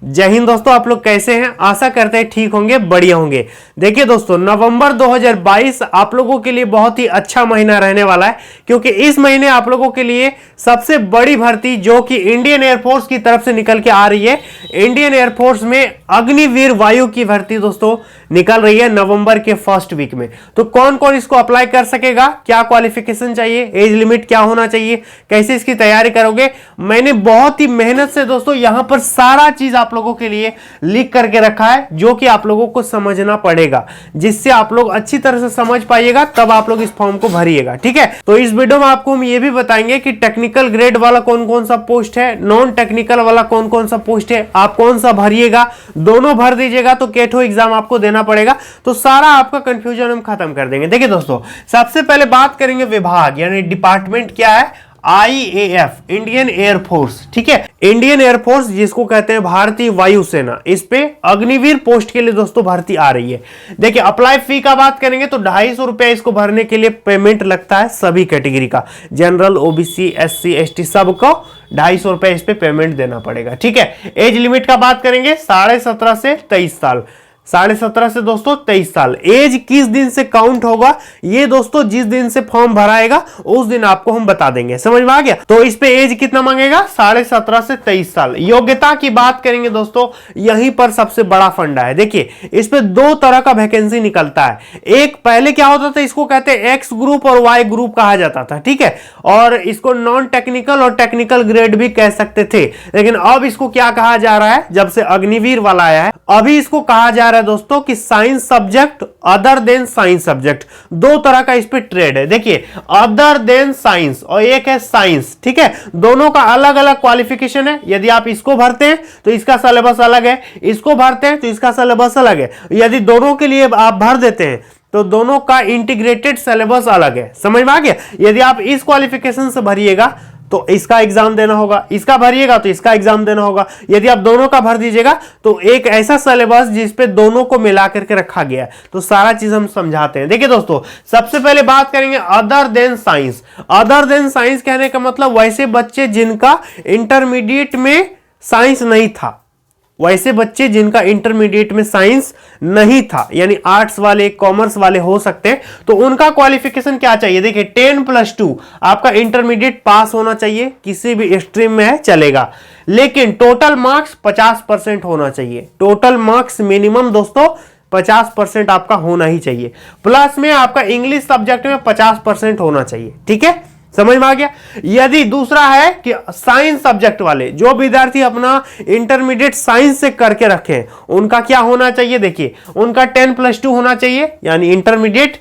जय हिंद दोस्तों, आप लोग कैसे हैं? आशा करते हैं ठीक होंगे, बढ़िया होंगे। देखिए दोस्तों, नवंबर 2022 आप लोगों के लिए बहुत ही अच्छा महीना रहने वाला है, क्योंकि इस महीने आप लोगों के लिए सबसे बड़ी भर्ती जो कि इंडियन एयरफोर्स की तरफ से निकल के आ रही है। इंडियन एयरफोर्स में अग्निवीर वायु की भर्ती दोस्तों निकल रही है नवंबर के फर्स्ट वीक में। तो कौन कौन इसको अप्लाई कर सकेगा, क्या क्वालिफिकेशन चाहिए, एज लिमिट क्या होना चाहिए, कैसे इसकी तैयारी करोगे, मैंने बहुत ही मेहनत से दोस्तों यहां पर सारा चीज आप लोगों के लिए लिख करके रखा है, जो कि आप लोगों को समझना पड़ेगा, जिससे आप लोग अच्छी तरह से समझ पाइएगा, तब आप लोग इस फॉर्म को भरिएगा। ठीक है, तो इस वीडियो में आपको हम ये भी बताएंगे कि टेक्निकल ग्रेड वाला कौन कौन सा पोस्ट है, नॉन टेक्निकल वाला कौन कौन सा पोस्ट है, आप कौन सा भरिएगा, दोनों भर दीजिएगा तो केटो एग्जाम आपको देना पड़ेगा। तो सारा आपका कंफ्यूजन हम खत्म कर देंगे। देखिए दोस्तों, सबसे पहले बात करेंगे विभाग यानी डिपार्टमेंट क्या है। IAF इंडियन एयरफोर्स, ठीक है, इंडियन एयरफोर्स जिसको कहते हैं भारतीय वायुसेना, इस पे अग्निवीर पोस्ट के लिए दोस्तों भर्ती आ रही है। देखिए, अप्लाई फी का बात करेंगे तो 250 रुपया इसको भरने के लिए पेमेंट लगता है सभी कैटेगरी का, जनरल, OBC, SC, ST सबको 250 रुपया इस पे पेमेंट देना पड़ेगा। ठीक है, एज लिमिट का बात करेंगे 17.5 से 23 साल, 17.5 से दोस्तों 23 साल। एज किस दिन से काउंट होगा, ये दोस्तों जिस दिन से फॉर्म भराएगा उस दिन आपको हम बता देंगे। समझ में आ गया? तो इस पे एज कितना मांगेगा, 17.5 से 23 साल। योग्यता की बात करेंगे दोस्तों, यहीं पर सबसे बड़ा फंडा है। देखिए, इस पे 2 तरह का वैकेंसी निकलता है। एक पहले क्या होता था, इसको कहते हैं एक्स ग्रुप और वाई ग्रुप कहा जाता था। ठीक है, और इसको नॉन टेक्निकल और टेक्निकल ग्रेड भी कह सकते थे, लेकिन अब इसको क्या कहा जा रहा है, जब से अग्निवीर वाला आया है अभी इसको कहा जा रहा है दोस्तों कि science subject other than science subject. 2 तरह का इस पे ट्रेड है। देखिए, अदर देन साइंस और एक है साइंस। ठीक है, दोनों का अलग अलग क्वालिफिकेशन है। यदि आप इसको भरते हैं तो इसका सिलेबस अलग है, इसको भरते हैं तो इसका सिलेबस अलग है। यदि दोनों के लिए आप भर देते हैं तो दोनों का इंटीग्रेटेड सिलेबस अलग है। समझ में आ गया? यदि आप इस क्वालिफिकेशन से भरिएगा तो इसका एग्जाम देना होगा, इसका भरिएगा तो इसका एग्जाम देना होगा। यदि आप दोनों का भर दीजिएगा तो एक ऐसा सिलेबस जिस पे दोनों को मिला करके रखा गया है। तो सारा चीज हम समझाते हैं। देखिए दोस्तों, सबसे पहले बात करेंगे other than science. Other than science कहने का मतलब वैसे बच्चे जिनका इंटरमीडिएट में साइंस नहीं था, वैसे बच्चे जिनका इंटरमीडिएट में साइंस नहीं था, यानी आर्ट्स वाले, कॉमर्स वाले हो सकते हैं। तो उनका क्वालिफिकेशन क्या चाहिए? देखिए, 10+2 आपका इंटरमीडिएट पास होना चाहिए, किसी भी स्ट्रीम में है चलेगा, लेकिन टोटल मार्क्स 50% होना चाहिए। टोटल मार्क्स मिनिमम दोस्तों 50% आपका होना ही चाहिए। प्लस में आपका इंग्लिश सब्जेक्ट में 50% होना चाहिए। ठीक है, समझ में आ गया? यदि दूसरा है कि साइंस सब्जेक्ट वाले जो विद्यार्थी अपना इंटरमीडिएट साइंस से करके रखे, उनका क्या होना चाहिए? देखिए, उनका 10+2 होना चाहिए, यानी इंटरमीडिएट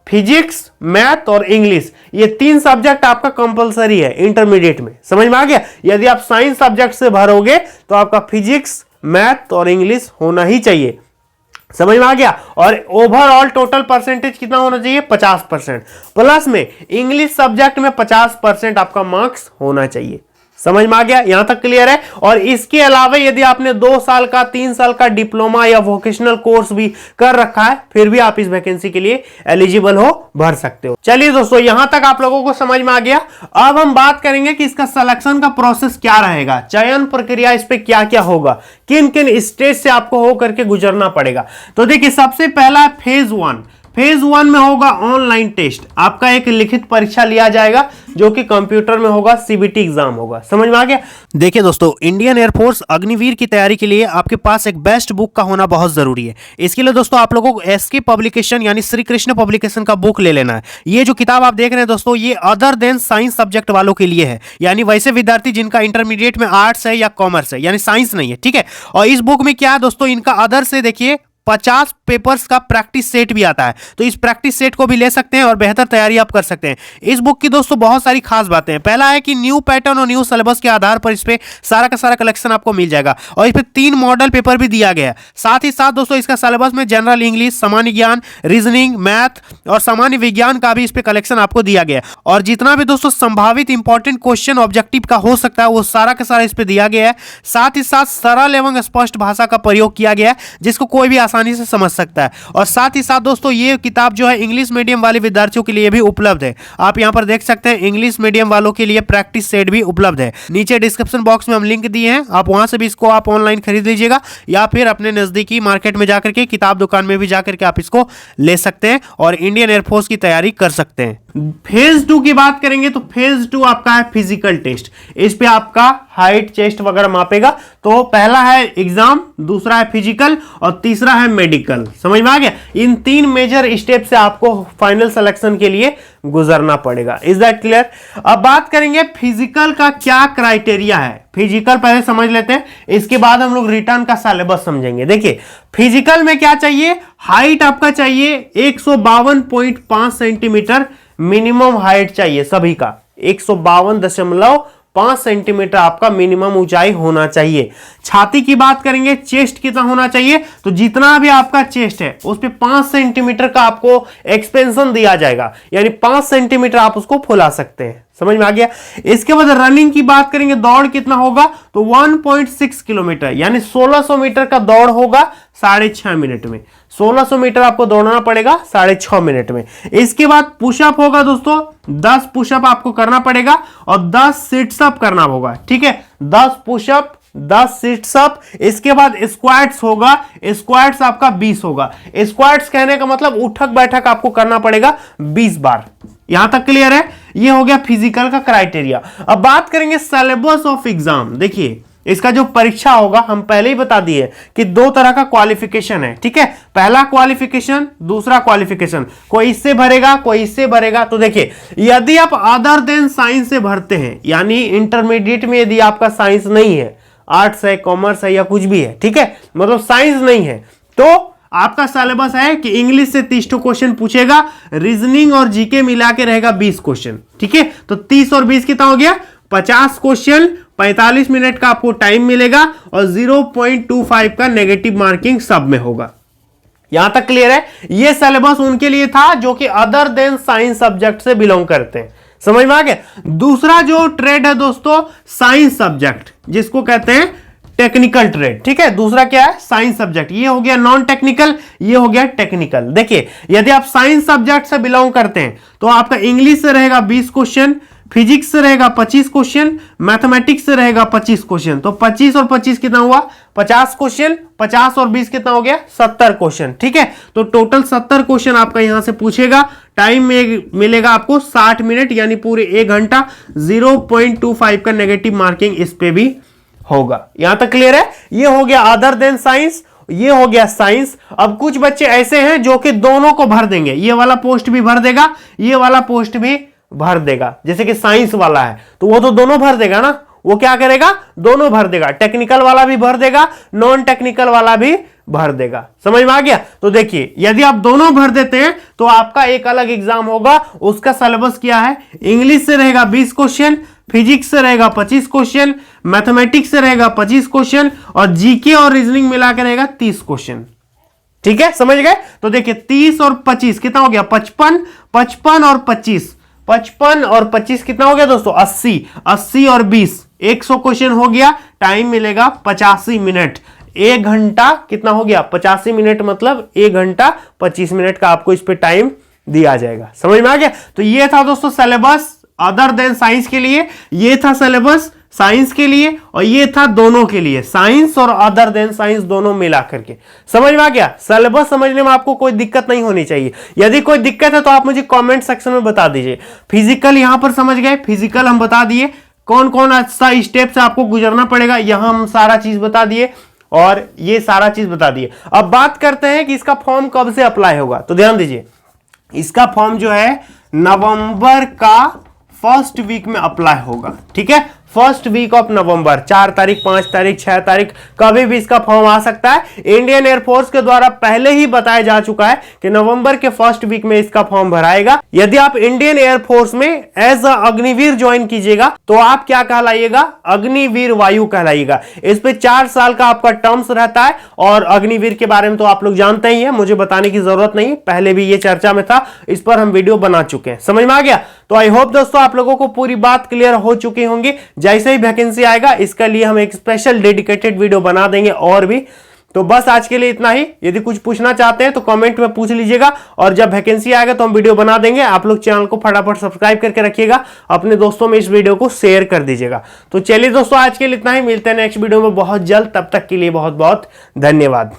फिजिक्स, मैथ और इंग्लिश, ये 3 सब्जेक्ट आपका कंपलसरी है इंटरमीडिएट में। समझ में आ गया? यदि आप साइंस सब्जेक्ट से भरोगे तो आपका फिजिक्स, मैथ और इंग्लिश होना ही चाहिए। समझ में आ गया? और ओवरऑल टोटल परसेंटेज कितना होना चाहिए? 50%। प्लस में इंग्लिश सब्जेक्ट में 50% आपका मार्क्स होना चाहिए। समझ में आ गया? यहां तक क्लियर है? और इसके अलावा यदि आपने 2 साल का, 3 साल का डिप्लोमा या वोकेशनल कोर्स भी कर रखा है, फिर भी आप इस वैकेंसी के लिए एलिजिबल हो, भर सकते हो। चलिए दोस्तों, यहां तक आप लोगों को समझ में आ गया। अब हम बात करेंगे कि इसका सिलेक्शन का प्रोसेस क्या रहेगा, चयन प्रक्रिया इस पे क्या क्या होगा, किन किन स्टेज से आपको हो करके गुजरना पड़ेगा। तो देखिए, सबसे पहला फेज 1। फेज 1 में होगा ऑनलाइन टेस्ट। आपका एक लिखित परीक्षा लिया जाएगा जो कि कंप्यूटर में होगा, CBT एग्जाम होगा। समझ में आ गया? देखिए दोस्तों, इंडियन एयरफोर्स अग्निवीर की तैयारी के लिए आपके पास एक बेस्ट बुक का होना बहुत जरूरी है। इसके लिए दोस्तों आप लोगों को SK पब्लिकेशन यानी श्री कृष्ण पब्लिकेशन का बुक ले लेना है। ये जो किताब आप देख रहे हैं दोस्तों, ये अदर देन साइंस सब्जेक्ट वालों के लिए है, यानी वैसे विद्यार्थी जिनका इंटरमीडिएट में आर्ट्स है या कॉमर्स है, यानी साइंस नहीं है। ठीक है, और इस बुक में क्या है दोस्तों, इनका अदर से देखिए 50 पेपर्स का प्रैक्टिस सेट भी आता है। तो इस प्रैक्टिस सेट को भी ले सकते हैं और बेहतर तैयारी आप कर सकते हैं। इस बुक की दोस्तों बहुत सारी खास बातें हैं। पहला है कि न्यू पैटर्न और न्यू सिलेबस के आधार पर इस पे सारा का सारा कलेक्शन आपको मिल जाएगा, और इस पे 3 मॉडल पेपर भी दिया गया है। साथ ही साथ दोस्तों इसका सिलेबस में जनरल इंग्लिश, सामान्य ज्ञान, रीजनिंग, मैथ और सामान्य विज्ञान का भी इस पे कलेक्शन आपको दिया गया है। और जितना भी दोस्तों संभावित इंपॉर्टेंट क्वेश्चन ऑब्जेक्टिव का हो सकता है वो सारा का सारा इस पे दिया गया है। साथ ही साथ सरल एवं स्पष्ट भाषा का प्रयोग किया गया है, जिसको कोई भी आसानी से समझ सकता है। और साथ ही साथ दोस्तों ये किताब जो है इंग्लिश मीडियम वाले विद्यार्थियों के लिए भी उपलब्ध है। आप यहां पर देख सकते हैं इंग्लिश मीडियम वालों के लिए प्रैक्टिस सेट भी उपलब्ध है। नीचे डिस्क्रिप्शन बॉक्स में हम लिंक दिए हैं, आप वहां से भी इसको आप ऑनलाइन खरीद लीजिएगा या फिर अपने नजदीकी मार्केट में जाकर के किताब दुकान में भी जाकर के आप इसको ले सकते हैं और इंडियन एयरफोर्स की तैयारी कर सकते हैं। फेज 2 की बात करेंगे तो फेज 2 आपका है फिजिकल टेस्ट। इस पे आपका हाइट चेस्ट वगैरह मापेगा। तो पहला है एग्जाम, दूसरा है फिजिकल और तीसरा है मेडिकल। समझ में आ गया? इन 3 मेजर स्टेप से आपको फाइनल सिलेक्शन के लिए गुजरना पड़ेगा। Is that clear? अब बात करेंगे फिजिकल का क्या क्राइटेरिया है। फिजिकल पहले समझ लेते हैं, इसके बाद हम लोग रिटर्न का सिलेबस समझेंगे। देखिए फिजिकल में क्या चाहिए, हाइट आपका चाहिए 152.5 सेंटीमीटर मिनिमम हाइट चाहिए सभी का। 152.5 सेंटीमीटर आपका मिनिमम ऊंचाई होना चाहिए। छाती की बात करेंगे, चेस्ट कितना होना चाहिए, तो जितना भी आपका चेस्ट है उस पे 5 सेंटीमीटर का आपको एक्सपेंशन दिया जाएगा, यानी 5 सेंटीमीटर आप उसको फुला सकते हैं। समझ में आ गया? इसके बाद रनिंग की बात करेंगे, दौड़ कितना होगा, तो 1.6 किलोमीटर यानी 1600 मीटर का दौड़ होगा 6.5 मिनट में। 1600 मीटर आपको दौड़ना पड़ेगा 6.5 मिनट में। इसके बाद पुशअप होगा दोस्तों, 10 पुशअप आपको करना पड़ेगा और 10 सिट्सअप करना होगा। ठीक है, 10 पुशअप 10 सिट्सअप। इसके बाद स्क्वाट्स होगा, स्क्वाट्स आपका 20 होगा। स्क्वाट्स कहने का मतलब उठक बैठक आपको करना पड़ेगा 20 बार। यहां तक क्लियर है? ये हो गया फिजिकल का क्राइटेरिया। अब बात करेंगे सिलेबस ऑफ एग्जाम। देखिए इसका जो परीक्षा होगा हम पहले ही बता दिए कि 2 तरह का क्वालिफिकेशन है। ठीक है, पहला क्वालिफिकेशन, दूसरा क्वालिफिकेशन। कोई इससे भरेगा, कोई इससे भरेगा। तो देखिए यदि आप अदर देन साइंस से भरते हैं, यानी इंटरमीडिएट में यदि आपका साइंस नहीं है, आर्ट्स है, कॉमर्स है या कुछ भी है, ठीक है, मतलब साइंस नहीं है, तो आपका सिलेबस है कि इंग्लिश से 30 क्वेश्चन पूछेगा, रीजनिंग और जीके मिला के रहेगा 20 क्वेश्चन। ठीक है, तो 30 और 20 कितना हो गया, 50 क्वेश्चन, 45 मिनट का आपको टाइम मिलेगा और 0.25 का नेगेटिव मार्किंग सब में होगा। यहां तक क्लियर है? यह सिलेबस उनके लिए था जो कि अदर देन साइंस सब्जेक्ट से बिलोंग करते हैं। समझ में आ गया? दूसरा जो ट्रेड है दोस्तों, साइंस सब्जेक्ट, जिसको कहते हैं टेक्निकल ट्रेड। ठीक है, दूसरा क्या है, साइंस सब्जेक्ट। ये हो गया नॉन टेक्निकल, ये हो गया टेक्निकल। देखिए यदि आप साइंस सब्जेक्ट से बिलोंग करते हैं तो आपका इंग्लिश से रहेगा 20 क्वेश्चन, फिजिक्स से रहेगा 25 क्वेश्चन, मैथमेटिक्स से रहेगा 25 क्वेश्चन। तो 25 और 25 कितना हुआ, 50 क्वेश्चन, 50 और 20 कितना हो गया, 70 क्वेश्चन। ठीक है, तो टोटल 70 क्वेश्चन आपका यहां से पूछेगा। टाइम में मिलेगा आपको 60 मिनट यानी पूरे 1 घंटा। 0.25 का नेगेटिव मार्किंग इस पे भी होगा। यहां तक क्लियर है? ये हो गया अदर देन साइंस, ये हो गया साइंस। अब कुछ बच्चे ऐसे हैं जो कि दोनों को भर देंगे, ये वाला पोस्ट भी भर देगा, ये वाला पोस्ट भी भर देगा। जैसे कि साइंस वाला है तो वो तो दोनों भर देगा ना, वो क्या करेगा, दोनों भर देगा। टेक्निकल वाला भी भर देगा, नॉन टेक्निकल वाला भी भर देगा। समझ में आ गया? तो देखिए यदि आप दोनों भर देते हैं तो आपका एक अलग एग्जाम होगा। उसका सिलेबस क्या है, इंग्लिश से रहेगा 20 क्वेश्चन, फिजिक्स से रहेगा 25 क्वेश्चन, मैथमेटिक्स से रहेगा 25 क्वेश्चन और जीके और रीजनिंग मिलाकर रहेगा 30 क्वेश्चन। ठीक है, समझ गए? तो देखिए 30 और 25 कितना हो गया, 55, 55 और 25, 55 और 25 कितना हो गया दोस्तों, 80, 80 और 20, 100 क्वेश्चन हो गया। टाइम मिलेगा 85 मिनट। 1 घंटा कितना हो गया, 85 मिनट मतलब 1 घंटा 25 मिनट का आपको इस पे टाइम दिया जाएगा। समझ में आ गया? तो ये था दोस्तों सिलेबस अदर देन साइंस के लिए, ये था सिलेबस साइंस के लिए और ये था दोनों के लिए, साइंस और अदर देन साइंस दोनों मिला करके। समझ में आ गया? सिलेबस समझने में आपको कोई दिक्कत नहीं होनी चाहिए। यदि कोई दिक्कत है तो आप मुझे कमेंट सेक्शन में बता दीजिए। फिजिकल यहां पर समझ गए, फिजिकल हम बता दिए कौन कौन सा स्टेप से आपको गुजरना पड़ेगा, यहां हम सारा चीज बता दिए और ये सारा चीज बता दिए। अब बात करते हैं कि इसका फॉर्म कब से अप्लाई होगा। तो ध्यान दीजिए, इसका फॉर्म जो है नवंबर का फर्स्ट वीक में अप्लाई होगा। ठीक है, फर्स्ट वीक ऑफ नवंबर, 4 तारीख, 5 तारीख, 6 तारीख, कभी भी इसका फॉर्म आ सकता है। इंडियन एयरफोर्स के द्वारा पहले ही बताया जा चुका है कि नवंबर के फर्स्ट वीक में इसका फॉर्म भराएगा। यदि आप इंडियन एयरफोर्स में एज अ अग्निवीर ज्वाइन कीजिएगा तो आप क्या कहलाइएगा, अग्निवीर वायु कहलाइएगा। इस पे 4 साल का आपका टर्म्स रहता है और अग्निवीर के बारे में तो आप लोग जानते ही हैं, मुझे बताने की जरूरत नहीं, पहले भी ये चर्चा में था, इस पर हम वीडियो बना चुके हैं। समझ में आ गया? तो आई होप दोस्तों आप लोगों को पूरी बात क्लियर हो चुकी होंगी। जैसे ही वैकेंसी आएगा इसके लिए हम एक स्पेशल डेडिकेटेड वीडियो बना देंगे और भी। तो बस आज के लिए इतना ही। यदि कुछ पूछना चाहते हैं तो कमेंट में पूछ लीजिएगा, और जब वैकेंसी आएगा तो हम वीडियो बना देंगे। आप लोग चैनल को फटाफट सब्सक्राइब करके रखिएगा, अपने दोस्तों में इस वीडियो को शेयर कर दीजिएगा। तो चलिए दोस्तों, आज के लिए इतना ही, मिलते हैं नेक्स्ट वीडियो में बहुत जल्द। तब तक के लिए बहुत बहुत धन्यवाद।